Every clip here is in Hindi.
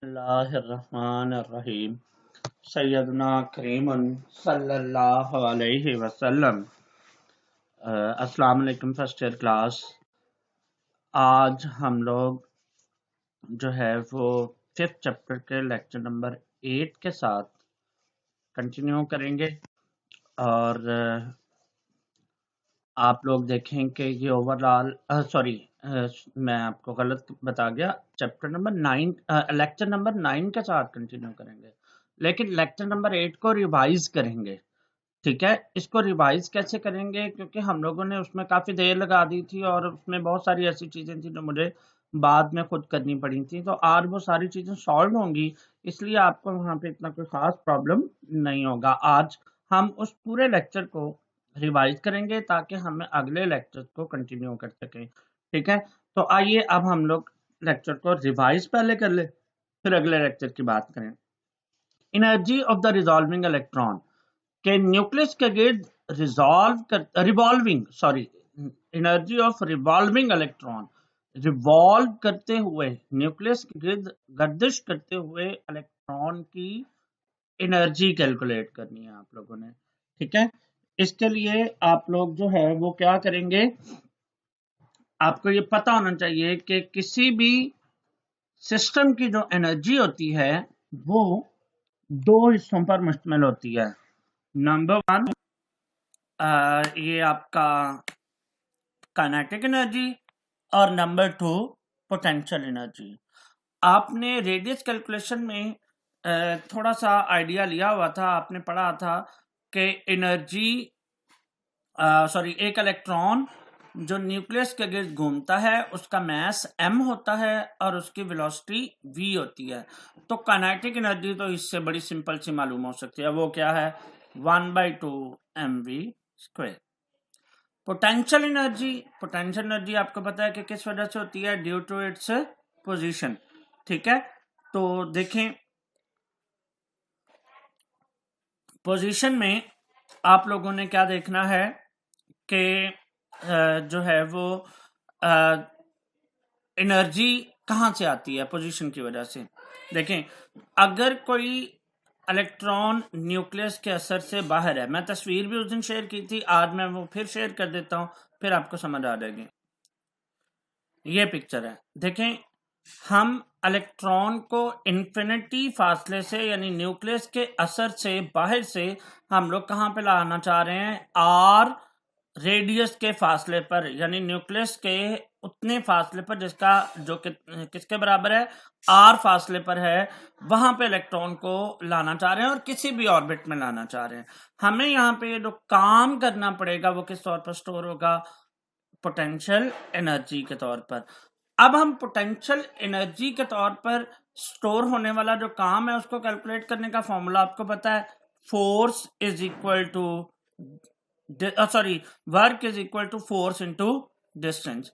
बिस्मिल्लाहिर्रहमानिर्रहीम। सैयदना करीमुन सल्लल्लाहु अलैहि वसल्लम। अस्सलाम वालेकुम फर्स्ट ईयर क्लास। आज हम लोग जो है वो 5th चैप्टर के लेक्चर नंबर 8 के साथ कंटिन्यू करेंगे और आप लोग देखें कि ये ओवरऑल मैं आपको गलत बता गया। चैप्टर नंबर 9 लेक्चर नंबर 9 के साथ कंटिन्यू करेंगे, लेकिन लेक्चर नंबर 8 को रिवाइज करेंगे। ठीक है, इसको रिवाइज कैसे करेंगे, क्योंकि हम लोगों ने उसमें काफ़ी देर लगा दी थी और उसमें बहुत सारी ऐसी चीज़ें थी जो मुझे बाद में खुद करनी पड़ी थी। तो आज वो सारी चीज़ें सॉल्व होंगी, इसलिए आपको वहाँ पे इतना कोई ख़ास प्रॉब्लम नहीं होगा। आज हम उस पूरे लेक्चर को रिवाइज करेंगे ताकि हम अगले लेक्चर को कंटिन्यू कर सकें। ठीक है, तो आइए अब हम लोग लेक्चर को रिवाइज पहले कर ले, फिर अगले लेक्चर की बात करें। Energy of the resolving electron के न्यूक्लियस के गिर्द energy of revolving electron, revolve करते हुए न्यूक्लियस के गिर्द गर्दिश करते हुए इलेक्ट्रॉन की एनर्जी कैलकुलेट करनी है आप लोगों ने। ठीक है, इसके लिए आप लोग जो है वो क्या करेंगे, आपको ये पता होना चाहिए कि किसी भी सिस्टम की जो एनर्जी होती है वो दो हिस्सों पर मुश्तमिल होती है। नंबर 1 ये आपका काइनेटिक एनर्जी और नंबर 2 पोटेंशियल एनर्जी। आपने रेडियस कैलकुलेशन में थोड़ा सा आइडिया लिया हुआ था, आपने पढ़ा था कि एनर्जी एक इलेक्ट्रॉन जो न्यूक्लियस के गिर्द घूमता है उसका मास m होता है और उसकी वेलोसिटी v होती है। तो काइनेटिक एनर्जी तो इससे बड़ी सिंपल सी मालूम हो सकती है, वो क्या है 1/2 mv²। पोटेंशियल एनर्जी आपको पता है कि किस वजह से होती है, ड्यू टू इट्स पोजीशन। ठीक है, तो देखें पोजीशन में आप लोगों ने क्या देखना है कि जो है वो एनर्जी कहाँ से आती है, पोजीशन की वजह से। देखें, अगर कोई इलेक्ट्रॉन न्यूक्लियस के असर से बाहर है, मैं तस्वीर भी उस दिन शेयर की थी, आज मैं वो फिर शेयर कर देता हूं, फिर आपको समझ आ जाएगी। ये पिक्चर है, देखें हम इलेक्ट्रॉन को इन्फिनिटी फासले से यानी न्यूक्लियस के असर से बाहर से हम लोग कहाँ पे लाना चाह रहे हैं, आर रेडियस के फासले पर, यानी न्यूक्लियस के उतने फासले पर जिसका जो किसके बराबर है, आर फासले पर है, वहां पे इलेक्ट्रॉन को लाना चाह रहे हैं और किसी भी ऑर्बिट में लाना चाह रहे हैं। हमें यहाँ पे जो काम करना पड़ेगा वो किस तौर पर स्टोर होगा, पोटेंशियल एनर्जी के तौर पर। अब हम पोटेंशियल एनर्जी के तौर पर स्टोर होने वाला जो काम है उसको कैलकुलेट करने का फॉर्मूला आपको पता है, force is equal to work is equal to force into distance.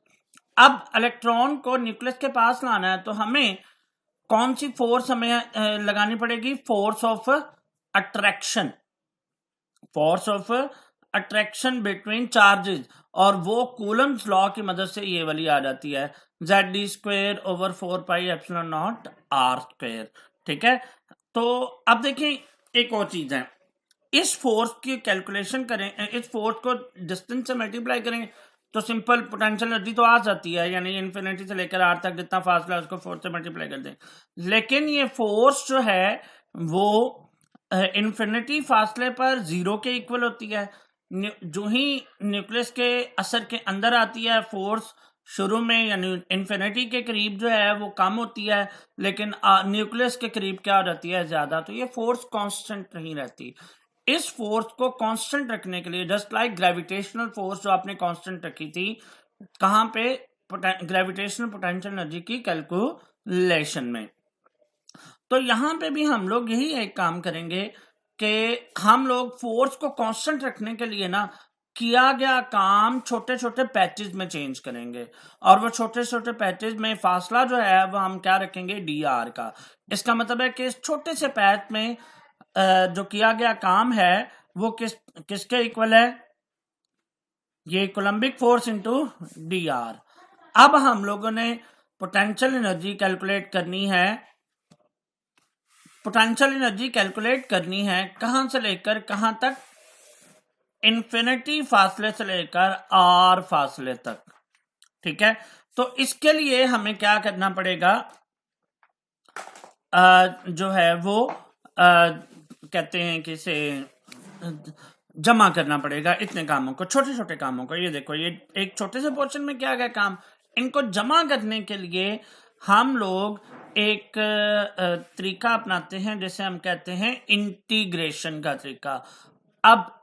अब इलेक्ट्रॉन को न्यूक्लियस के पास लाना है तो हमें कौन सी फोर्स हमें लगानी पड़ेगी, force of attraction, between charges, और वो कूलम्स लॉ की मदद से ये वाली आ जाती है Zd²/4πε0r²। ठीक है, तो अब देखिए एक और चीज है, इस फोर्स की कैलकुलेशन करें, इस फोर्स को डिस्टेंस से मल्टीप्लाई करें तो सिंपल पोटेंशियल एनर्जी तो आ जाती है, यानी इन्फिनिटी से लेकर आर तक जितना फासला है उसको फोर्स से मल्टीप्लाई कर दें। लेकिन ये फोर्स जो है वो इन्फिनिटी फासले पर 0 के इक्वल होती है। जो ही न्यूक्लियस के असर के अंदर आती है, फोर्स शुरू में यानी इन्फिनिटी के करीब जो है वो कम होती है, लेकिन न्यूक्लियस के करीब क्या हो जाती है, ज्यादा। तो ये फोर्स कांस्टेंट नहीं रहती। इस फोर्स को कांस्टेंट रखने के लिए, जस्ट लाइक ग्रेविटेशनल फोर्स जो आपने कांस्टेंट रखी थी कहां पे, ग्रेविटेशनल पोटेंशियल एनर्जी की कैलकुलेशन में, तो यहां पे भी हम लोग यही एक काम करेंगे कि हम लोग फोर्स को कांस्टेंट रखने के लिए ना किया गया काम छोटे छोटे पैचेस में चेंज करेंगे, और वो छोटे छोटे पैचेस में फासला जो है वो हम क्या रखेंगे, dr का। इसका मतलब है कि इस छोटे से पैच में जो किया गया काम है वो किसके इक्वल है, ये कोलम्बिक फोर्स इनटू dr। अब हम लोगों ने पोटेंशियल एनर्जी कैलकुलेट करनी है पोटेंशियल एनर्जी कैलकुलेट करनी है कहां से लेकर कहां तक, इन्फिनिटी फासले से लेकर आर फासले तक, ठीक है। तो इसके लिए हमें क्या करना पड़ेगा, जो है वो कहते हैं कि इसे जमा करना पड़ेगा इतने कामों को, छोटे छोटे कामों को। ये देखो, ये एक छोटे से पोर्शन में क्या गया काम, इनको जमा करने के लिए हम लोग एक तरीका अपनाते हैं जिसे हम कहते हैं इंटीग्रेशन का तरीका। अब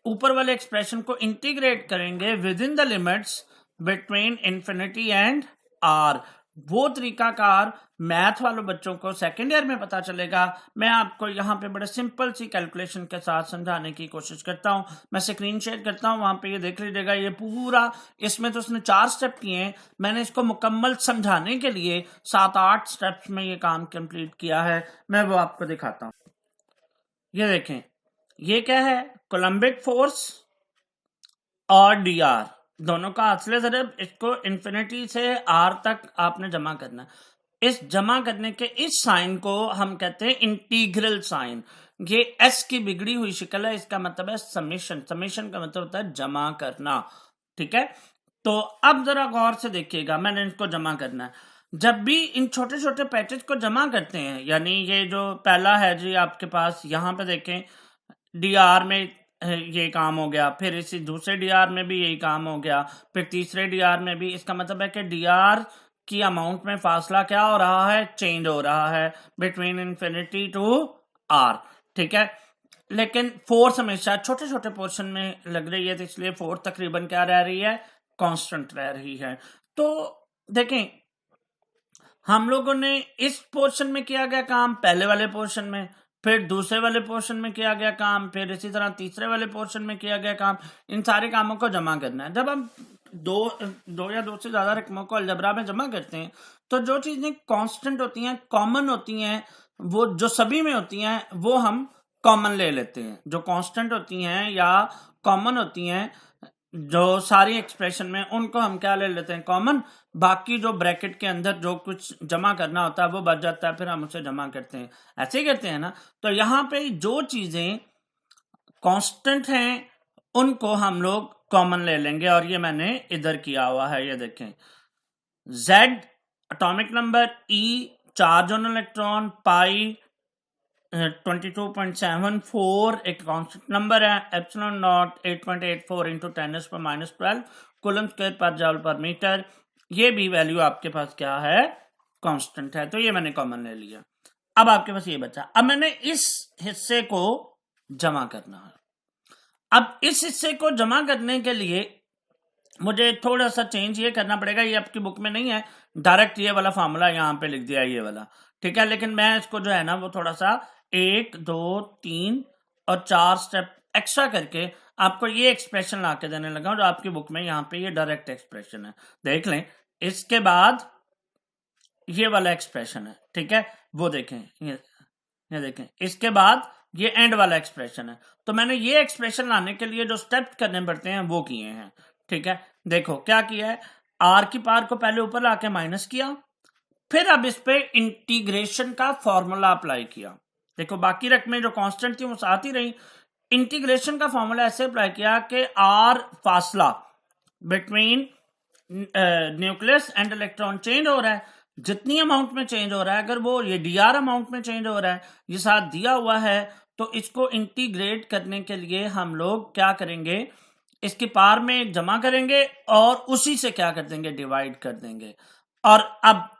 ऊपर वाले एक्सप्रेशन को इंटीग्रेट करेंगे within the limits between infinity and R. वो तरीकाकार मैथ वालों बच्चों को सेकेंड ईयर में पता चलेगा। मैं आपको यहाँ पे बड़े सिंपल सी कैलकुलेशन के साथ समझाने की कोशिश करता हूँ। मैं स्क्रीन शेयर करता हूँ, वहां पे ये देख लीजिएगा। ये पूरा, इसमें तो उसने 4 स्टेप किए हैं, मैंने इसको मुकम्मल समझाने के लिए 7-8 स्टेप्स में ये काम कंप्लीट किया है। मैं वो आपको दिखाता हूँ। ये देखें, ये क्या है, कोलम्बिक फोर्स और डी आर दोनों का असले ज़रब। इसको इन्फिनिटी से आर तक आपने जमा करना है। इस जमा करने के इस साइन को हम कहते हैं इंटीग्रल साइन। ये एस की बिगड़ी हुई शक्ल है, इसका मतलब है समेशन। समेशन का मतलब होता है जमा करना, ठीक है। तो अब जरा गौर से देखिएगा, मैंने इनको जमा करना है। जब भी इन छोटे छोटे पैकेज को जमा करते हैं, यानी ये जो पहला है जी आपके पास, यहाँ पे देखें डी आर में ये काम हो गया, फिर इसी दूसरे डीआर में भी यही काम हो गया, फिर तीसरे डीआर में भी। इसका मतलब है कि डीआर की अमाउंट में फासला क्या हो रहा है, चेंज हो रहा है बिटवीन इन्फिनिटी टू आर, ठीक है। लेकिन फोर्स हमेशा छोटे छोटे पोर्शन में लग रही है, तो इसलिए फोर्स तकरीबन क्या रह रही है, कांस्टेंट रह रही है। तो देखें, हम लोगों ने इस पोर्शन में किया गया काम पहले वाले पोर्शन में, फिर दूसरे वाले पोर्शन में किया गया काम, फिर इसी तरह तीसरे वाले पोर्शन में किया गया काम। इन सारे कामों को जमा करना है। जब हम दो या दो से ज्यादा रकमों को अलजबरा में जमा करते हैं, तो जो चीजें कांस्टेंट होती हैं, कॉमन होती हैं, वो जो सभी में होती हैं, वो हम कॉमन ले लेते हैं। जो कांस्टेंट होती हैं या कॉमन होती हैं जो सारी एक्सप्रेशन में, उनको हम क्या ले लेते हैं, कॉमन। बाकी जो ब्रैकेट के अंदर जो कुछ जमा करना होता है वो बच जाता है, फिर हम उसे जमा करते हैं। ऐसे ही करते हैं ना। तो यहाँ पे जो चीजें कांस्टेंट हैं उनको हम लोग कॉमन ले लेंगे, और ये मैंने इधर किया हुआ है। ये देखें, Z atomic number, E charge on electron, pi 22.74 एक कांस्टेंट नंबर है, epsilon not 8.84 into 10⁻⁻12 coulomb square पर जूल पर मीटर। ये भी वैल्यू आपके पास क्या है, कांस्टेंट है। तो ये मैंने कॉमन ले लिया। अब आपके पास ये बचा। अब मैंने इस हिस्से को जमा करना है। अब इस हिस्से को जमा करने के लिए मुझे थोड़ा सा चेंज ये करना पड़ेगा। ये आपकी बुक में नहीं है, डायरेक्ट ये वाला फॉर्मूला यहाँ पे लिख दिया, ये वाला, ठीक है। लेकिन मैं इसको जो है ना वो थोड़ा सा 1, 2, 3 और 4 स्टेप एक्स्ट्रा करके आपको ये एक्सप्रेशन ला के देने लगा, जो आपकी बुक में यहाँ पे ये डायरेक्ट एक्सप्रेशन है, देख लें। इसके बाद ये वाला एक्सप्रेशन है, ठीक है, वो देखें, ये देखें। इसके बाद ये एंड वाला एक्सप्रेशन है। तो मैंने ये एक्सप्रेशन लाने के लिए जो स्टेप्स करने पड़ते हैं वो किए हैं, ठीक है। देखो क्या किया है, आर की पावर को पहले ऊपर लाके माइनस किया, फिर अब इस पे इंटीग्रेशन का फॉर्मूला अप्लाई किया। देखो बाकी रकमें जो कांस्टेंट थी वो साथ ही रही। इंटीग्रेशन का फॉर्मूला ऐसे अप्लाई किया कि आर फासला between nucleus and electron change हो रहा है, जितनी अमाउंट में चेंज हो रहा है, अगर वो ये डी आर अमाउंट में चेंज हो रहा है, ये साथ दिया हुआ है, तो इसको इंटीग्रेट करने के लिए हम लोग क्या करेंगे, इसकी पावर में जमा करेंगे और उसी से क्या कर देंगे, डिवाइड कर देंगे। और अब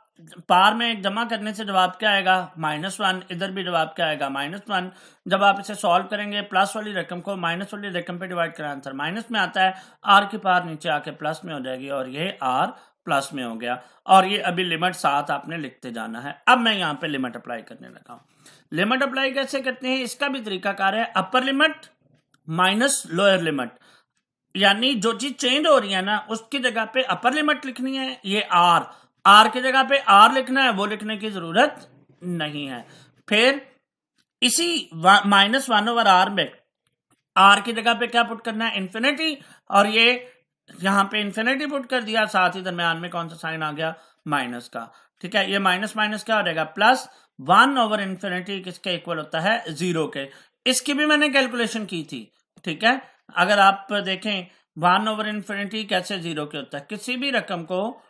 पावर में जमा करने से जवाब क्या आएगा, -1। इधर भी जवाब क्या आएगा, -1। जब आप इसे सॉल्व करेंगे, प्लस वाली रकम को माइनस वाली रकम पे डिवाइड करें, आंसर माइनस में आता है। आर की पावर नीचे आके प्लस में हो जाएगी, और ये आर प्लस में हो गया। और ये अभी लिमिट साथ आपने लिखते जाना है। अब मैं यहाँ पे लिमिट अप्लाई करने लगा हूँ। लिमिट अप्लाई कैसे करते हैं, इसका भी तरीकाकार है, upper limit minus lower limit. यानी जो चीज चेंज हो रही है ना, उसकी जगह पे अपर लिमिट लिखनी है, ये आर की जगह पे आर लिखना है, वो लिखने की जरूरत नहीं है। फिर इसी -1/r में आर की जगह पे क्या पुट करना है, इन्फिनिटी, और ये यहां पे इन्फिनिटी पुट कर दिया, साथ ही दरम्यान में कौन सा साइन आ गया, माइनस का, ठीक है। ये माइनस माइनस क्या हो जाएगा, प्लस, 1/∞ किसके इक्वल होता है, 0 के। इसकी भी मैंने कैलकुलेशन की थी, ठीक है। अगर आप देखें 1/∞ कैसे 0 के होता है, किसी भी रकम को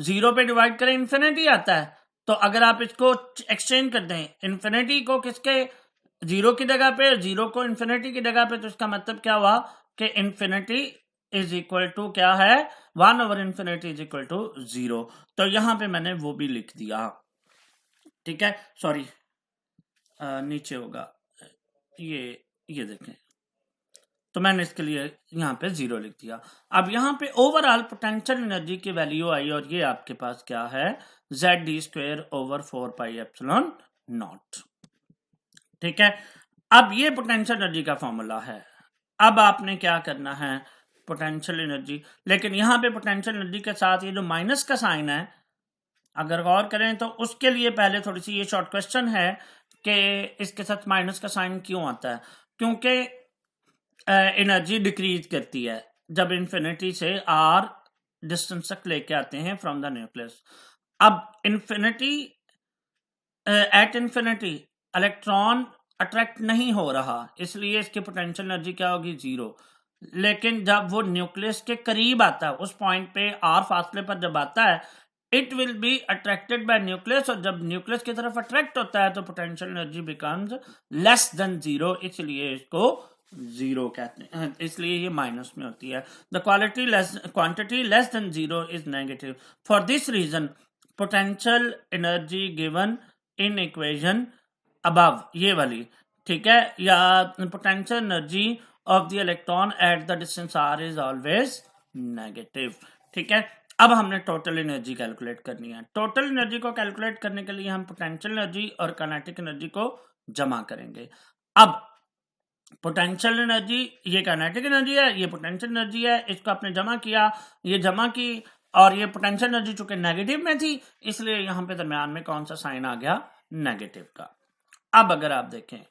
0 पे डिवाइड करें इन्फिनिटी आता है। तो अगर आप इसको एक्सचेंज कर दें, इन्फिनिटी को किसके, 0 की जगह पे, 0 को इन्फिनिटी की जगह पे, तो इसका मतलब क्या हुआ कि इन्फिनिटी इज इक्वल टू क्या है, 1/∞ इज इक्वल टू 0। तो यहां पे मैंने वो भी लिख दिया, ठीक है। सॉरी, नीचे होगा ये देखें, तो मैंने इसके लिए यहाँ पे 0 लिख दिया। अब यहाँ पे ओवरऑल पोटेंशियल एनर्जी की वैल्यू आई, और ये आपके पास क्या है, ZD²/4πε0, ठीक है। अब ये पोटेंशियल एनर्जी का फॉर्मूला है। अब आपने क्या करना है, पोटेंशियल एनर्जी, लेकिन यहाँ पे पोटेंशियल एनर्जी के साथ ये जो माइनस का साइन है, अगर गौर करें तो उसके लिए पहले थोड़ी सी ये शॉर्ट क्वेश्चन है कि इसके साथ माइनस का साइन क्यों आता है। क्योंकि एनर्जी डिक्रीज करती है जब इन्फिनिटी से आर डिस्टेंस तक लेके आते हैं फ्रॉम द न्यूक्लियस। अब infinity, at infinity electron attract नहीं हो रहा, इसलिए इसकी पोटेंशियल एनर्जी क्या होगी, 0। लेकिन जब वो न्यूक्लियस के करीब आता है, उस पॉइंट पे आर फासले पर जब आता है, it will be attracted by nucleus, और जब न्यूक्लियस की तरफ अट्रैक्ट होता है तो potential energy becomes less than 0, इसलिए इसको 0 कहते हैं, इसलिए ये माइनस में होती है। The quantity less than 0 is negative. For this reason potential energy given in equation above, ये वाली, ठीक है, या potential energy of the electron at the distance r is always negative, ठीक है। अब हमने टोटल एनर्जी कैलकुलेट करनी है। टोटल एनर्जी को कैलकुलेट करने के लिए हम पोटेंशियल एनर्जी और काइनेटिक एनर्जी को जमा करेंगे। अब पोटेंशियल एनर्जी, ये काइनेटिक एनर्जी है, ये पोटेंशियल एनर्जी है, इसको आपने जमा किया, ये जमा की, और ये पोटेंशियल एनर्जी चूंकि नेगेटिव में थी, इसलिए यहां पे दरम्यान में कौन सा साइन आ गया, नेगेटिव का। अब अगर आप देखें,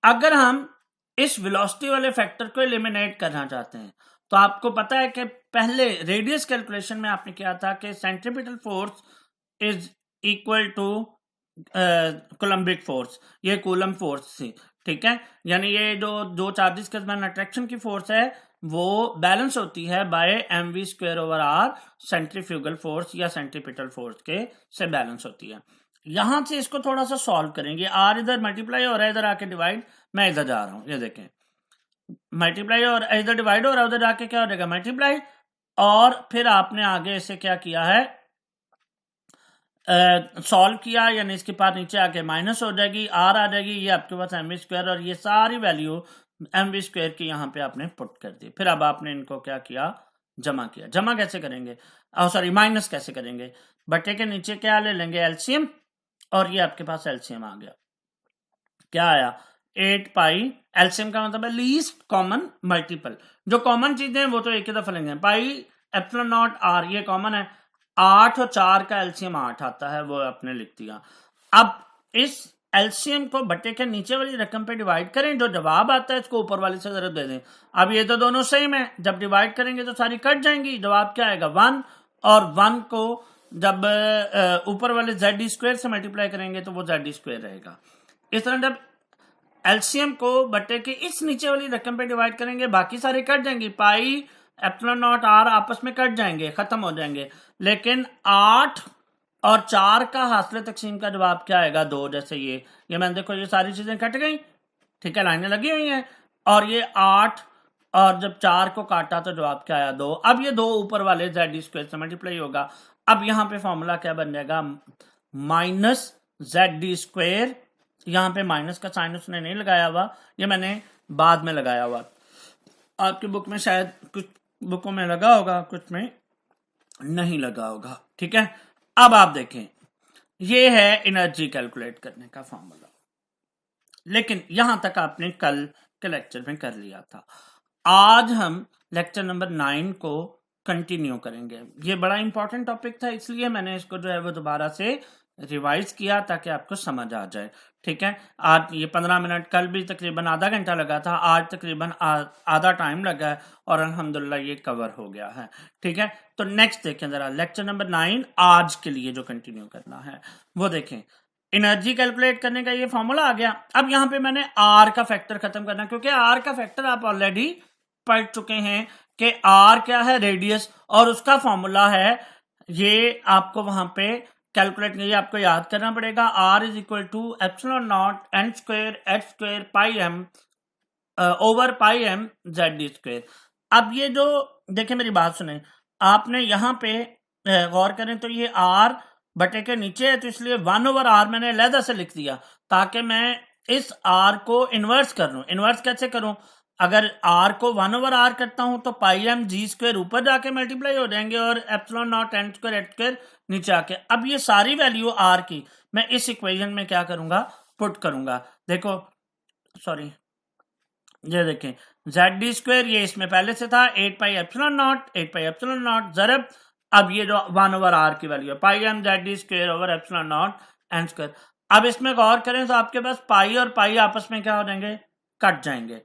अगर हम इस वेलोसिटी वाले फैक्टर को एलिमिनेट करना चाहते हैं, तो आपको पता है कि पहले रेडियस कैलकुलेशन में आपने किया था कि centripetal force is equal to Coulombic force, ये कूलम फोर्स थी, ठीक है। यानी ये जो दो चार्जेस के दरमियान अट्रैक्शन की फोर्स है वो बैलेंस होती है बाय mv²/r, सेंट्रीफ्यूगल फोर्स या सेंट्रीपिटल फोर्स के से बैलेंस होती है। यहां से इसको थोड़ा सा सॉल्व करेंगे, r इधर मल्टीप्लाई हो रहा है, इधर आके डिवाइड, मैं इधर जा रहा हूं, ये देखें, मल्टीप्लाई और इधर डिवाइड हो रहा है, उधर जाके क्या हो जाएगा, मल्टीप्लाई, और फिर आपने आगे इसे क्या किया है, सॉल्व किया, यानी इसके पास नीचे आके माइनस हो जाएगी, आर आ जाएगी, ये आपके पास mv², और ये सारी वैल्यू mv² की यहाँ पे आपने पुट कर दी। फिर अब आपने इनको क्या किया, जमा किया। जमा कैसे करेंगे, सॉरी माइनस कैसे करेंगे, बटे के नीचे क्या ले लेंगे, एलसीएम, और ये आपके पास एलसीएम आ गया, क्या आया, 8π, एलसीएम का मतलब है लीस्ट कॉमन मल्टीपल, जो कॉमन चीजें वो तो एक ही दफा लेंगे, πε0r, ये कॉमन है, 8 और 4 का एलसीएम 8 आता है, वो आपने लिख दिया। अब इस एलसीएम को बटे के नीचे वाली रकम पे डिवाइड करें, जो जवाब आता है इसको ऊपर वाली से जरूर दे दें। अब ये तो दोनों सेम है, जब डिवाइड करेंगे तो सारी कट जाएंगी, जवाब क्या आएगा, 1, और 1 को जब ऊपर वाले ZD² से मल्टीप्लाई करेंगे तो वो ZD² रहेगा। इस तरह जब एलसीएम को बटे के इस नीचे वाली रकम पे डिवाइड करेंगे, बाकी सारे कट जाएंगी, πε0r आपस में कट जाएंगे, खत्म हो जाएंगे, लेकिन 8 और 4 का हासिल तकसीम का जवाब क्या आएगा, 2। जैसे ये मैंने देखो ये सारी चीजें कट गई, ठीक है, लाइनें लगी हुई हैं, और ये 8 और जब 4 को काटा तो जवाब क्या आया, 2। अब ये 2 ऊपर वाले ZD² से मल्टीप्लाई होगा। अब यहाँ पे फॉर्मूला क्या बन जाएगा, -ZD², यहाँ पे माइनस का साइन उसने नहीं लगाया हुआ, ये मैंने बाद में लगाया हुआ, आपकी बुक में शायद कुछ बुकों में लगा होगा, कुछ में नहीं लगा होगा, ठीक है। अब आप देखें, ये है एनर्जी कैलकुलेट करने का फॉर्मूला, लेकिन यहां तक आपने कल के लेक्चर में कर लिया था। आज हम लेक्चर नंबर 9 को कंटिन्यू करेंगे। ये बड़ा इंपॉर्टेंट टॉपिक था, इसलिए मैंने इसको जो है वो दोबारा से रिवाइज किया ताकि आपको समझ आ जाए, ठीक है। आज ये 15 मिनट, कल भी तकरीबन आधा घंटा लगा था, आज तकरीबन आधा टाइम लगा है और अल्हम्दुलिल्लाह ये कवर हो गया है, ठीक है। तो नेक्स्ट देखें ज़रा, लेक्चर नंबर 9 आज के लिए जो कंटिन्यू करना है वो देखें। एनर्जी कैलकुलेट करने का ये फॉर्मूला आ गया। अब यहाँ पे मैंने आर का फैक्टर खत्म करना, क्योंकि आर का फैक्टर आप ऑलरेडी पढ़ चुके हैं कि आर क्या है, रेडियस, और उसका फॉर्मूला है, ये आपको वहां पे कैलकुलेट नहीं, आपको याद करना पड़ेगा। R is equal to epsilon not N square H square pi M over pi M Z D square. अब ये जो देखें, मेरी बात सुने, आपने यहाँ पे गौर करें तो ये आर बटे के नीचे है, तो इसलिए 1/r मैंने अलहदा से लिख दिया ताकि मैं इस r को इन्वर्स कर लूं। इन्वर्स कैसे करूं? अगर r को 1/r करता हूं तो पाई एम जी स्क्वायर ऊपर जाके मल्टीप्लाई हो जाएंगे और epsilon not N square H square नीचे आके। अब ये सारी वैल्यू r की मैं इस इक्वेशन में क्या करूंगा, पुट करूंगा। देखो, सॉरी, ये देखें, जेड डी स्क्वायर ये इसमें पहले से था 8 पाई एप्सिलॉन नॉट ज़रब, अब ये जो 1/r की वैल्यू है pi M Z D square over epsilon not N square. अब इसमें गौर करें तो आपके पास पाई और पाई आपस में क्या हो जाएंगे, कट जाएंगे।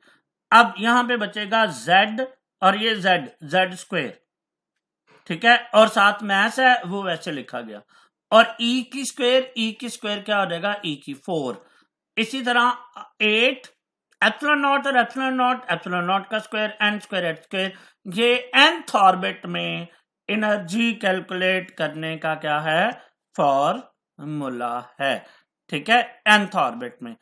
अब यहां पे बचेगा z और ये z स्क्वायर, ठीक है, और साथ मैथ है वो वैसे लिखा गया, और e की स्क्वायर क्या हो जाएगा, e की 4। इसी तरह 8 एप्सिलॉन नॉट का square N square H square. ये nth ऑर्बिट में एनर्जी कैलकुलेट करने का क्या है, फॉर्मूला है, ठीक है, nth ऑर्बिट में।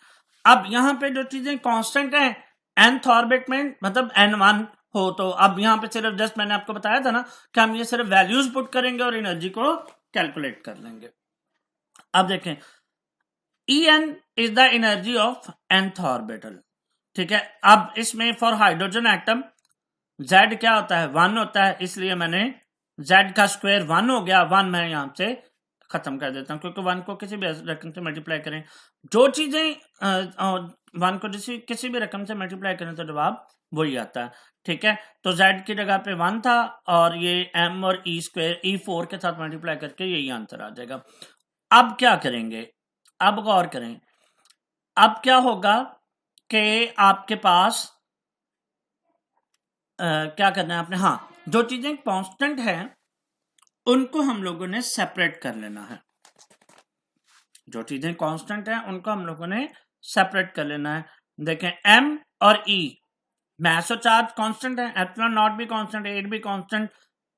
अब यहाँ पे जो चीजें कांस्टेंट हैं nth ऑर्बिट में, मतलब n1 हो, तो अब यहाँ पे सिर्फ जस्ट मैंने आपको बताया था ना कि हम ये सिर्फ वैल्यूज पुट करेंगे और एनर्जी को कैलकुलेट कर लेंगे। अब देखें, En is the energy of nth orbital, ठीक है। अब इसमें फॉर हाइड्रोजन एटम Z क्या होता है, 1 होता है, इसलिए मैंने Z का स्क्वायर 1 हो गया, 1 मैं यहां से खत्म कर देता हूं, क्योंकि 1 को किसी भी रकम से मल्टीप्लाई करें, जो चीजें 1 को किसी भी रकम से मल्टीप्लाई करें तो जवाब वही आता है, ठीक है। तो Z की जगह पे 1 था और ये M और E स्क्वायर E4 के साथ मल्टीप्लाई करके यही आंसर आ जाएगा। अब क्या करेंगे, अब गौर करें, अब क्या होगा कि आपके पास क्या करना है आपने, हाँ, जो चीजें कांस्टेंट है उनको हम लोगों ने सेपरेट कर लेना है। जो चीजें कांस्टेंट है उनको हम लोगों ने सेपरेट कर लेना है। देखें, m और e मास और चार्ज कांस्टेंट है, एप्सिलॉन नॉट भी कांस्टेंट, 8 भी कांस्टेंट,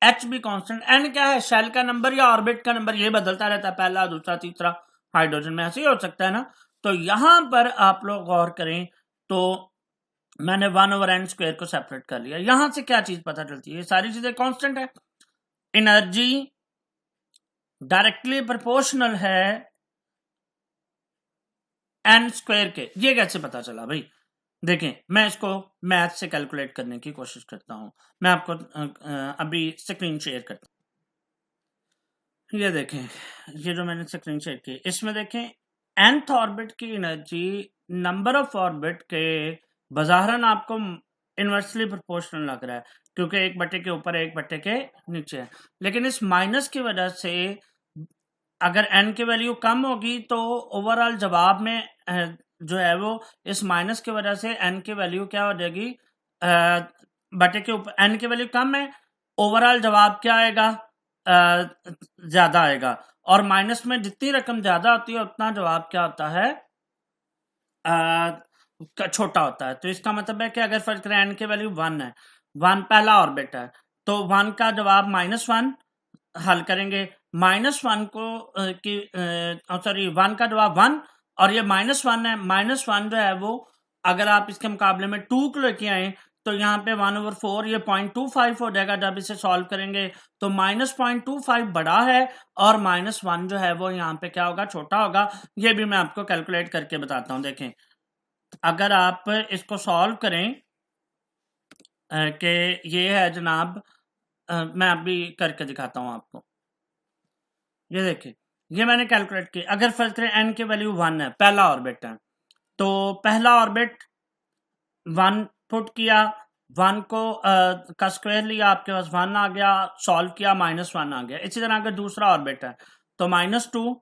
h भी कांस्टेंट, n क्या है, शेल का नंबर या ऑर्बिट का नंबर, ये बदलता रहता है, पहला दूसरा तीसरा, हाइड्रोजन में ऐसे ही हो सकता है ना। तो यहां पर आप लोग गौर करें तो मैंने 1/n स्क्वायर को सेपरेट कर लिया। यहां से क्या चीज पता चलती है, ये सारी चीजें कांस्टेंट है, एनर्जी डायरेक्टली प्रोपोर्शनल है n स्क्वायर के। ये कैसे पता चला भाई, देखें, मैं इसको मैथ से कैलकुलेट करने की कोशिश करता हूं। मैं आपको अभी स्क्रीन शेयर करता हूं। ये देखें, ये जो मैंने स्क्रीन शेयर की, इसमें देखें nth ऑर्बिट की एनर्जी नंबर ऑफ ऑर्बिट के बज़ाहरन आपको इनवर्सली प्रोपोर्शनल लग रहा है, क्योंकि 1 बटे के ऊपर 1 बटे के नीचे है, लेकिन इस माइनस की वजह से अगर n की वैल्यू कम होगी तो ओवरऑल जवाब में जो है वो इस माइनस की वजह से n की वैल्यू क्या हो जाएगी, बटे के ऊपर n की वैल्यू कम है, ओवरऑल जवाब क्या आएगा, ज्यादा आएगा, और माइनस में जितनी रकम ज्यादा होती है उतना जवाब क्या होता है, छोटा होता है। तो इसका मतलब है कि अगर फर्ज करें n की वैल्यू 1 है, 1 पहला ऑर्बिट है, तो 1 का जवाब -1 हल करेंगे, -1 को सॉरी 1 का जवाब 1 और ये -1 है, -1 जो है वो अगर आप इसके मुकाबले में 2 को लेके आए तो यहाँ पे 1/4 ये 0.25 हो जाएगा। जब इसे सॉल्व करेंगे तो -0.25 बड़ा है और -1 जो है वो यहाँ पे क्या होगा, छोटा होगा। ये भी मैं आपको कैलकुलेट करके बताता हूँ। देखें, अगर आप इसको सॉल्व करें कि ये है जनाब, मैं अभी करके दिखाता हूं आपको। ये देखिए, ये मैंने कैलकुलेट किया, अगर फर्ज करें n की वैल्यू 1 है, पहला ऑर्बिट है, तो पहला ऑर्बिट 1 पुट किया, 1 को का स्क्वायर लिया, आपके पास 1 आ गया, सॉल्व किया, -1 आ गया। इसी तरह अगर दूसरा ऑर्बिट है तो -2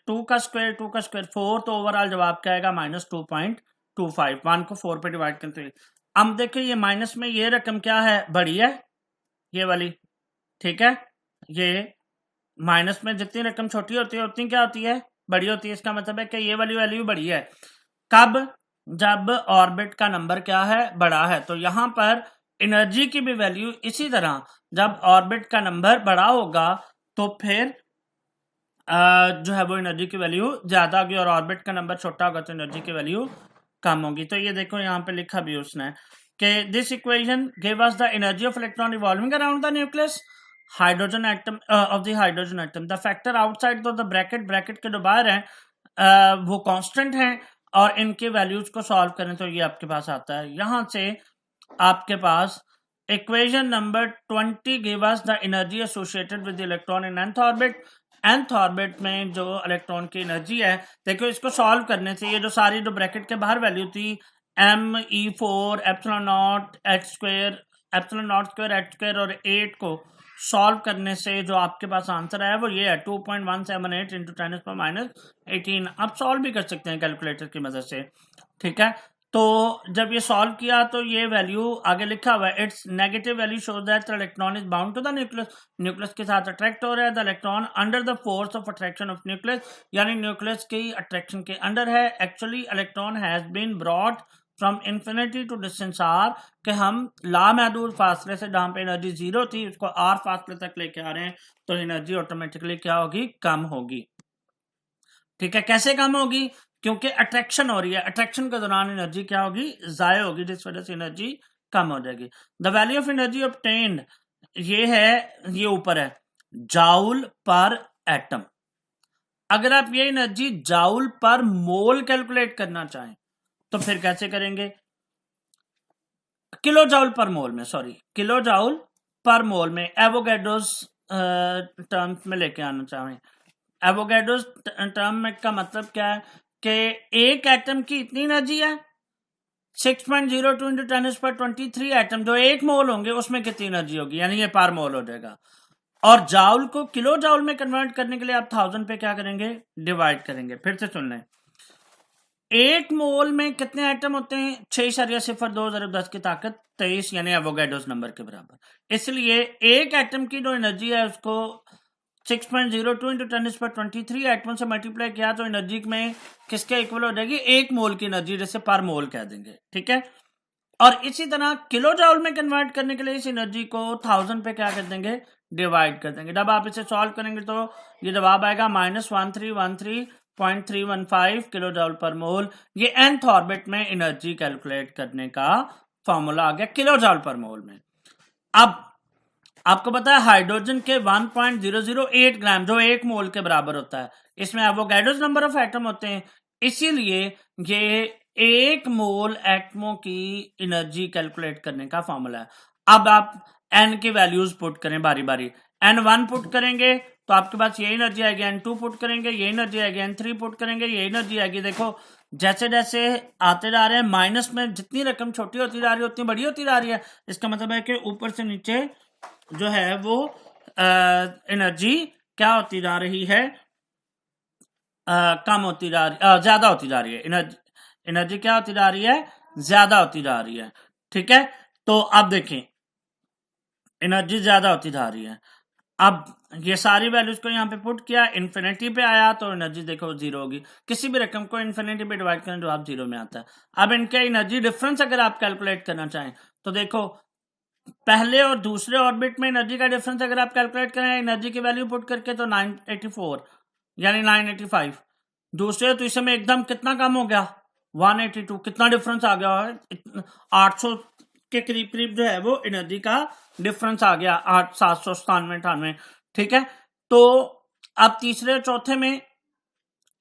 टू का स्क्वायर 4, तो ओवरऑल जवाब क्या आएगा -2.25, 1 को 4 पे डिवाइड करते। अब देखिए ये माइनस में ये रकम क्या है, बड़ी है ये वाली, ठीक है। ये माइनस में जितनी रकम छोटी होती है उतनी क्या होती है, बड़ी होती है। इसका मतलब है कि ये वाली वैल्यू बड़ी है। कब, जब ऑर्बिट का नंबर क्या है, बड़ा है। तो यहां पर एनर्जी की भी वैल्यू इसी तरह, जब ऑर्बिट का नंबर बड़ा होगा तो फिर जो है वो एनर्जी की वैल्यू ज्यादा होगी, और ऑर्बिट का नंबर छोटा होगा तो एनर्जी की वैल्यू कम होगी। तो ये देखो यहाँ पे लिखा भी उसने कि this equation give us the energy of electron revolving around the nucleus hydrogen atom of the hydrogen atom, the factor outside the bracket के जो बाहर हैं वो कांस्टेंट हैं, और इनके वैल्यूज को सॉल्व करें तो ये आपके पास आता है। यहां से आपके पास equation number 20 give us the energy associated with electron in nth orbit. nth orbit में जो इलेक्ट्रॉन की एनर्जी है, देखो इसको सॉल्व करने से ये जो सारी जो ब्रैकेट के बाहर वैल्यू थी me4 epsilon not h square epsilon not square h square और 8 को सॉल्व करने से जो आपके पास आंसर है वो ये है 2.178 इंटू 10⁻18। आप सॉल्व भी कर सकते हैं कैलकुलेटर की मदद से, ठीक है। तो जब ये सॉल्व किया तो ये वैल्यू आगे लिखा हुआ है, its negative value shows that the electron is bound to the nucleus, nucleus के साथ अट्रैक्ट हो रहा है। The electron under the force of attraction of nucleus, यानी न्यूक्लियस की अट्रैक्शन के अंडर है। Actually electron has been brought from infinity to distance R, कि हम लामहदूद फासले से जहां पे एनर्जी 0 थी उसको r फासले तक लेके आ रहे हैं, तो एनर्जी ऑटोमेटिकली क्या होगी, कम होगी, ठीक है। कैसे कम होगी, क्योंकि अट्रैक्शन हो रही है, अट्रैक्शन के दौरान एनर्जी क्या होगी, जाया होगी, जिस वजह से एनर्जी कम हो जाएगी। The value of energy obtained, ये है, ये ऊपर है, जाउल पर एटम। अगर आप ये एनर्जी जाउल पर मोल कैलकुलेट करना चाहें तो फिर कैसे करेंगे, किलो जाउल पर मोल में, किलो जाउल पर मोल में एवोगैड्रोस टर्म्स में लेके आना चाहें। एवोगैड्रोस टर्म का मतलब क्या है कि एक एटम की इतनी एनर्जी है, 6.02 इंटू 10⁻23 एटम जो एक मोल होंगे उसमें कितनी एनर्जी होगी, यानी ये पर मोल हो जाएगा। और जाउल को किलो जाउल में कन्वर्ट करने के लिए आप 1000 पे क्या करेंगे, डिवाइड करेंगे। फिर से सुन लें, एक मोल में कितने एटम होते हैं, 6.02 × 10 की ताकत 23, यानी एवोगैड्रोस नंबर के बराबर। इसलिए एक एटम की जो एनर्जी है उसको 6.02 इंटू 10⁻23 एटम से मल्टीप्लाई किया तो एनर्जी में किसके इक्वल हो जाएगी, एक मोल की एनर्जी, जैसे पर मोल कह देंगे, ठीक है। और इसी तरह किलो जाउल में कन्वर्ट करने के लिए इस एनर्जी को 1000 पे क्या कर देंगे, डिवाइड कर देंगे। जब आप इसे सॉल्व करेंगे तो ये जवाब आएगा -1313.315 किलो जाउल पर मोल। ये nth ऑर्बिट में एनर्जी कैलकुलेट करने का फॉर्मूला आ गया किलो जाउल पर मोल में। अब आपको पता है हाइड्रोजन के 1.008 ग्राम जो एक मोल के बराबर होता है, इसमें एवोगैड्रोस नंबर ऑफ एटम होते हैं, इसीलिए ये एक मोल एटमों की एनर्जी कैलकुलेट करने का फॉर्मूला है। अब आप n की वैल्यूज पुट करें बारी बारी, n1 पुट करेंगे तो आपके पास ये एनर्जी आएगी, n2 पुट करेंगे ये एनर्जी आएगी, n3 पुट करेंगे ये एनर्जी आएगी। देखो जैसे जैसे आते जा रहे हैं माइनस में जितनी रकम छोटी होती जा रही है उतनी बड़ी होती जा रही है। इसका मतलब है कि ऊपर से नीचे जो है वो एनर्जी क्या होती जा रही है, कम होती जा रही, ज्यादा होती जा रही है। एनर्जी क्या होती जा रही है, ज्यादा होती जा रही है, ठीक है। तो अब देखें एनर्जी ज्यादा होती जा रही है। अब ये सारी वैल्यूज को यहाँ पे पुट किया, इन्फिनिटी पे आया तो एनर्जी देखो 0 होगी। किसी भी रकम को इन्फिनिटी पे डिवाइड करें जवाब 0 में आता है। अब इनका एनर्जी डिफरेंस अगर आप कैलकुलेट करना चाहें तो देखो पहले और दूसरे ऑर्बिट में एनर्जी का डिफरेंस अगर आप कैलकुलेट करें एनर्जी की वैल्यू पुट करके तो 984 यानी 985, दूसरे तो इस समय एकदम कितना कम हो गया 182, कितना डिफरेंस आ गया है 800 के करीब करीब जो है वो एनर्जी का डिफरेंस आ गया, 797 ठीक है। तो अब तीसरे और चौथे में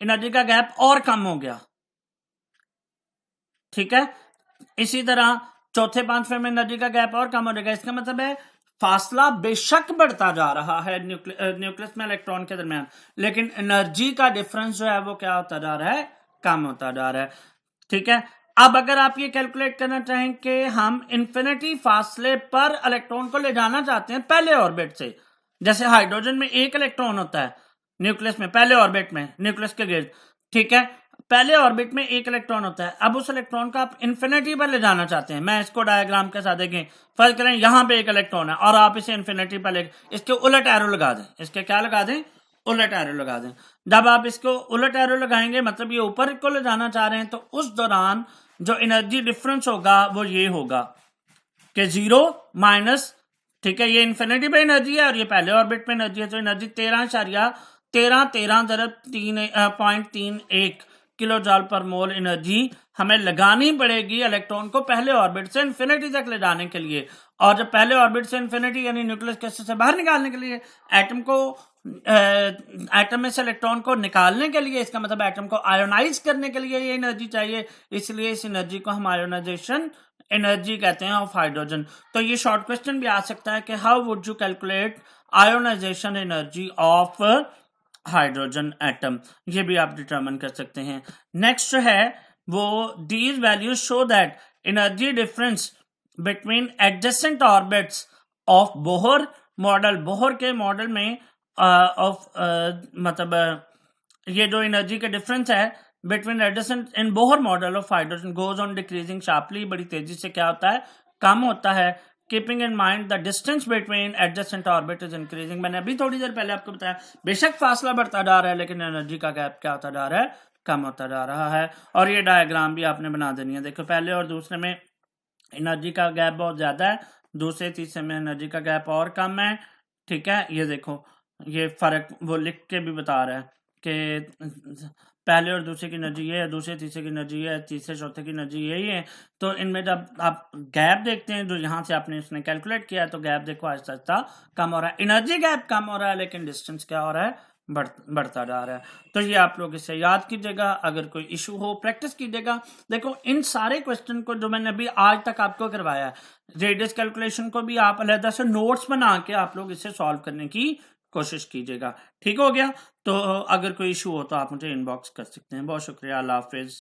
एनर्जी का गैप और कम हो गया, ठीक है। इसी तरह चौथे पांचवें में एनर्जी का गैप और कम हो जाएगा। इसका मतलब है फासला बेशक बढ़ता जा रहा है न्यूक्लियस में इलेक्ट्रॉन के दरमियान, लेकिन एनर्जी का डिफरेंस जो है वो क्या होता जा रहा है, कम होता जा रहा है, ठीक है। अब अगर आप ये कैलकुलेट करना चाहें कि हम इन्फिनिटी फासले पर इलेक्ट्रॉन को ले जाना चाहते हैं पहले ऑर्बिट से, जैसे हाइड्रोजन में एक इलेक्ट्रॉन होता है न्यूक्लियस में, पहले ऑर्बिट में, न्यूक्लियस के गिर्द, ठीक है। पहले ऑर्बिट में एक इलेक्ट्रॉन होता है, अब उस इलेक्ट्रॉन को आप इन्फिनिटी पर ले जाना चाहते हैं। मैं इसको डायग्राम के साथ देखें, फर्ज करें यहाँ पे एक इलेक्ट्रॉन है और आप इसे इन्फिनिटी पर ले, इसके उलट एरो लगा दें, इसके क्या लगा दें, उलट एरो लगा दें। जब आप इसको उलट एरो लगाएंगे मतलब ये ऊपर को ले जाना चाह रहे हैं, तो उस दौरान जो एनर्जी डिफरेंस होगा वो ये होगा कि 0 माइनस, ठीक है, ये इन्फिनिटी पे एनर्जी है और ये पहले ऑर्बिट पे एनर्जी है, तो एनर्जी 13.13.3.31 किलो जॉल पर मोल एनर्जी हमें लगानी पड़ेगी इलेक्ट्रॉन को पहले ऑर्बिट से इन्फिनिटी तक ले जाने के लिए। और जब पहले ऑर्बिट से इन्फिनिटी यानी न्यूक्लियस क्लस्टर से बाहर निकालने के लिए, एटम में से इलेक्ट्रॉन को निकालने के लिए, इसका मतलब एटम को आयोनाइज करने के लिए ये एनर्जी चाहिए, इसलिए इस एनर्जी को हम आयोनाइजेशन एनर्जी कहते हैं ऑफ हाइड्रोजन। तो ये शॉर्ट क्वेश्चन भी आ सकता है कि how would you calculate ionization energy of hydrogen atom, ये भी आप डिटरमिन कर सकते हैं। नेक्स्ट है वो these values show that energy difference between adjacent orbits of Bohr model, Bohr के मॉडल में ऑफ मतलब ये जो एनर्जी का डिफरेंस है between adjacent in Bohr model of hydrogen goes on decreasing sharply, बड़ी तेजी से क्या होता है, कम होता है। Keeping in mind the distance between adjacent orbit is increasing, मैंने अभी थोड़ी देर पहले आपको बताया बेशक फासला बढ़ता जा रहा है लेकिन एनर्जी का गैप क्या होता जा रहा है, कम होता जा रहा है। और ये डायग्राम भी आपने बना देनी है। देखो पहले और दूसरे में एनर्जी का गैप बहुत ज्यादा है, दूसरे तीसरे में एनर्जी का गैप और कम है, ठीक है। ये देखो ये फर्क वो लिख के भी बता रहा है कि पहले और दूसरे की एनर्जी ये है, दूसरे तीसरे की एनर्जी ये है, तीसरे चौथे की एनर्जी यही है। तो इनमें जब आप गैप देखते हैं जो यहाँ से आपने इसने कैलकुलेट किया, तो गैप देखो आहिस्ता आहिस्ता कम हो रहा है, एनर्जी गैप कम हो रहा है लेकिन डिस्टेंस क्या हो रहा है, बढ़ता जा रहा है। तो ये आप लोग इसे याद कीजिएगा, अगर कोई इशू हो प्रैक्टिस कीजिएगा। देखो इन सारे क्वेश्चन को जो मैंने अभी आज तक आपको करवाया है, रेडियस कैलकुलेशन को भी आप अलग से नोट्स बना के आप लोग इसे सॉल्व करने की कोशिश कीजिएगा। ठीक हो गया। तो अगर कोई इशू हो तो आप मुझे इनबॉक्स कर सकते हैं। बहुत शुक्रिया, अल्लाह हाफिज।